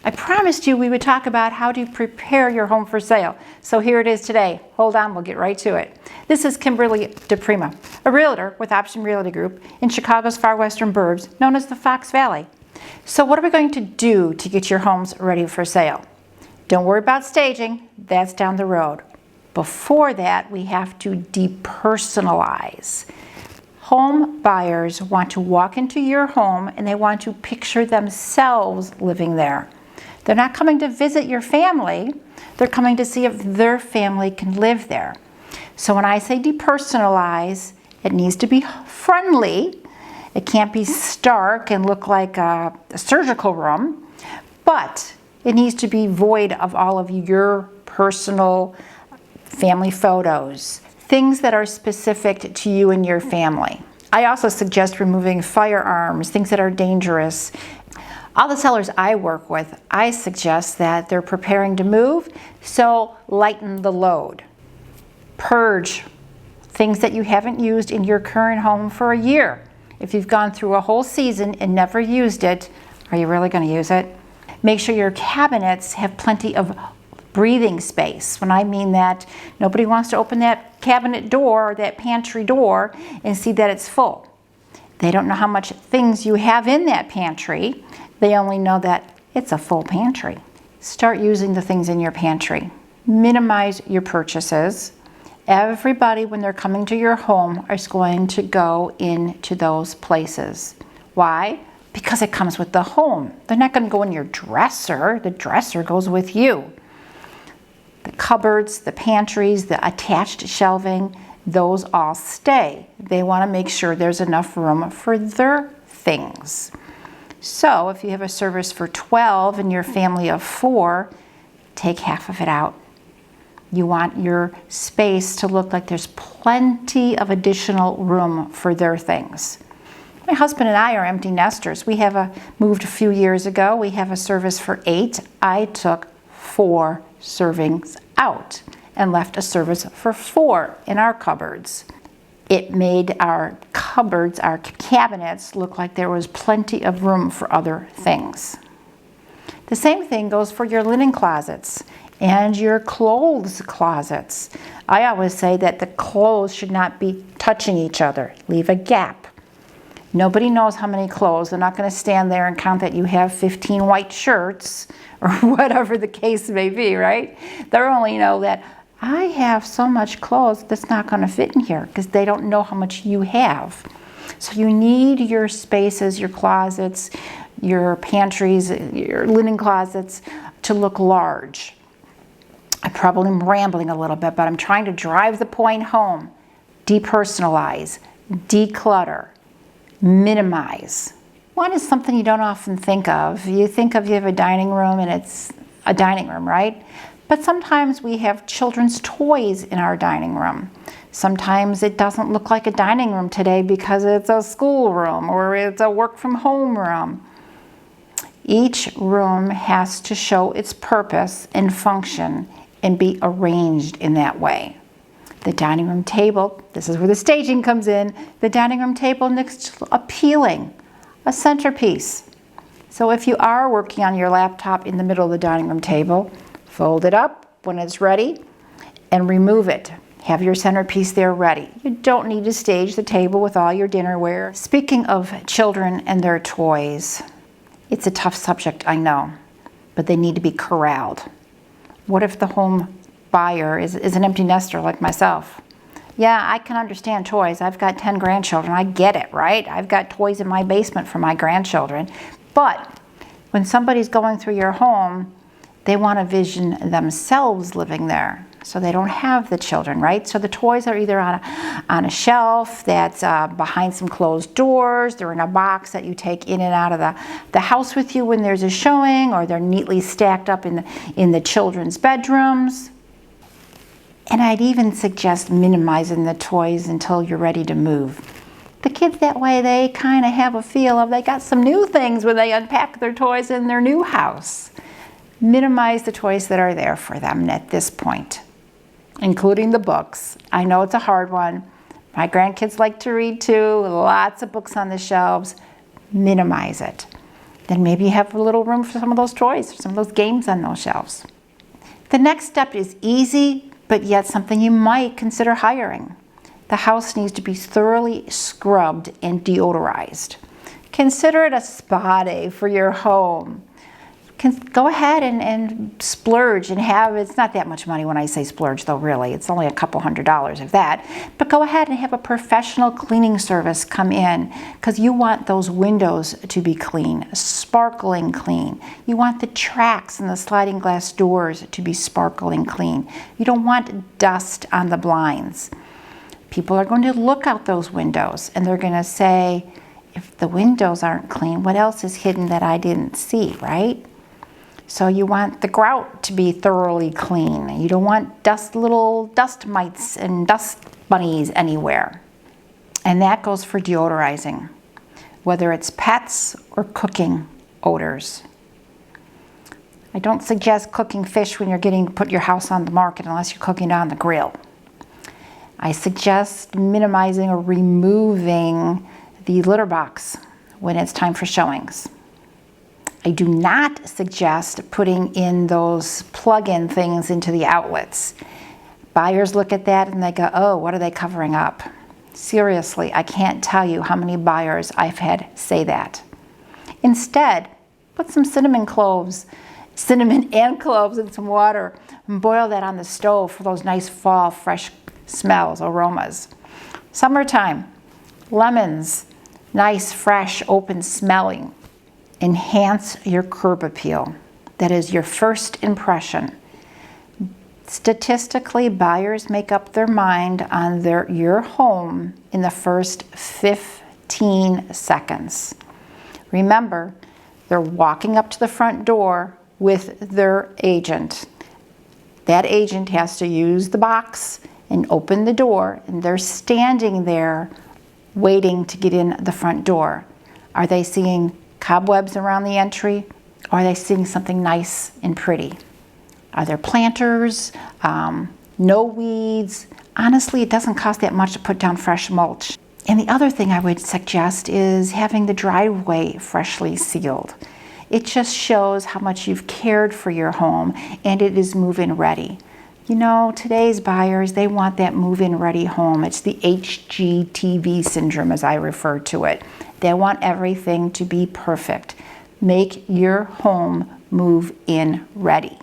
I promised you we would talk about how to prepare your home for sale. So here it is today. Hold on, we'll get right to it. This is Kimberly DiPrima, a realtor with Option Realty Group in Chicago's far western burbs, known as the Fox Valley. So what are we going to do to get your homes ready for sale? Don't worry about staging, that's down the road. Before that, we have to depersonalize. Home buyers want to walk into your home and they want to picture themselves living there. They're not coming to visit your family, they're coming to see if their family can live there. So when I say depersonalize, it needs to be friendly. It can't be stark and look like a surgical room, but it needs to be void of all of your personal family photos, things that are specific to you and your family. I also suggest removing firearms, things that are dangerous. All the sellers I work with, I suggest that they're preparing to move, so lighten the load. Purge things that you haven't used in your current home for a year. If you've gone through a whole season and never used it, are you really going to use it? Make sure your cabinets have plenty of breathing space. When I mean that, nobody wants to open that cabinet door or that pantry door and see that it's full. They don't know how much things you have in that pantry. They only know that it's a full pantry. Start using the things in your pantry. Minimize your purchases. Everybody, when they're coming to your home, is going to go into those places. Why? Because it comes with the home. They're not going to go in your dresser. The dresser goes with you. The cupboards, the pantries, the attached shelving, those all stay. They want to make sure there's enough room for their things. So if you have a service for 12 and your family of 4, take half of it out. You want your space to look like there's plenty of additional room for their things. My husband and I are empty nesters. We have moved a few years ago. We have a service for 8. I took 4 servings out and left a service for 4 in our cupboards. It made our cupboards, our cabinets, look like there was plenty of room for other things. The same thing goes for your linen closets and your clothes closets. I always say that the clothes should not be touching each other. Leave a gap. Nobody knows how many clothes. They're not going to stand there and count that you have 15 white shirts or whatever the case may be, right? They only know that I have so much clothes that's not going to fit in here, because they don't know how much you have. So you need your spaces, your closets, your pantries, your linen closets to look large. I probably am rambling a little bit, but I'm trying to drive the point home. Depersonalize, declutter, minimize. One is something you don't often think of. You think of you have a dining room and it's a dining room, right? But sometimes we have children's toys in our dining room. Sometimes it doesn't look like a dining room today because it's a school room or it's a work from home room. Each room has to show its purpose and function and be arranged in that way. The dining room table, this is where the staging comes in. The dining room table looks appealing, a centerpiece. So if you are working on your laptop in the middle of the dining room table, fold it up when it's ready and remove it. Have your centerpiece there ready. You don't need to stage the table with all your dinnerware. Speaking of children and their toys, it's a tough subject, I know, but they need to be corralled. What if the home buyer is an empty nester like myself? Yeah, I can understand toys. I've got 10 grandchildren. I get it, right? I've got toys in my basement for my grandchildren. But when somebody's going through your home, they want to vision themselves living there, so they don't have the children, right? So the toys are either on a shelf that's behind some closed doors, they're in a box that you take in and out of the house with you when there's a showing, or they're neatly stacked up in the children's bedrooms. And I'd even suggest minimizing the toys until you're ready to move. The kids, that way, they kind of have a feel of they got some new things when they unpack their toys in their new house. Minimize the toys that are there for them at this point, including the books. I know it's a hard one. My grandkids like to read too, lots of books on the shelves. Minimize it. Then maybe you have a little room for some of those toys, some of those games on those shelves. The next step is easy, but yet something you might consider hiring. The house needs to be thoroughly scrubbed and deodorized. Consider it a spa day for your home. Go ahead and splurge and have, it's not that much money when I say splurge though, really. It's only a couple $100s of that. But go ahead and have a professional cleaning service come in, because you want those windows to be clean, sparkling clean. You want the tracks and the sliding glass doors to be sparkling clean. You don't want dust on the blinds. People are going to look out those windows and they're going to say, if the windows aren't clean, what else is hidden that I didn't see, right? So you want the grout to be thoroughly clean. You don't want little dust mites and dust bunnies anywhere. And that goes for deodorizing, whether it's pets or cooking odors. I don't suggest cooking fish when you're getting to put your house on the market unless you're cooking it on the grill. I suggest minimizing or removing the litter box when it's time for showings. I do not suggest putting in those plug-in things into the outlets. Buyers look at that and they go, oh, what are they covering up? Seriously, I can't tell you how many buyers I've had say that. Instead, put some cinnamon and cloves in some water and boil that on the stove for those nice fall fresh smells, aromas. Summertime, lemons, nice, fresh, open smelling. Enhance your curb appeal. That is your first impression. Statistically, buyers make up their mind on your home in the first 15 seconds. Remember, they're walking up to the front door with their agent. That agent has to use the box and open the door, and they're standing there waiting to get in the front door. Are they seeing cobwebs around the entry, or are they seeing something nice and pretty? Are there planters? No weeds? Honestly, it doesn't cost that much to put down fresh mulch. And the other thing I would suggest is having the driveway freshly sealed. It just shows how much you've cared for your home and it is move-in ready. You know, today's buyers, they want that move-in ready home. It's the HGTV syndrome, as I refer to it. They want everything to be perfect. Make your home move-in ready.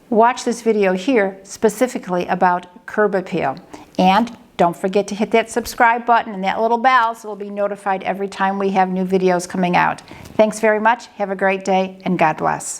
Watch this video here specifically about curb appeal. And don't forget to hit that subscribe button and that little bell so you'll be notified every time we have new videos coming out. Thanks very much. Have a great day and God bless.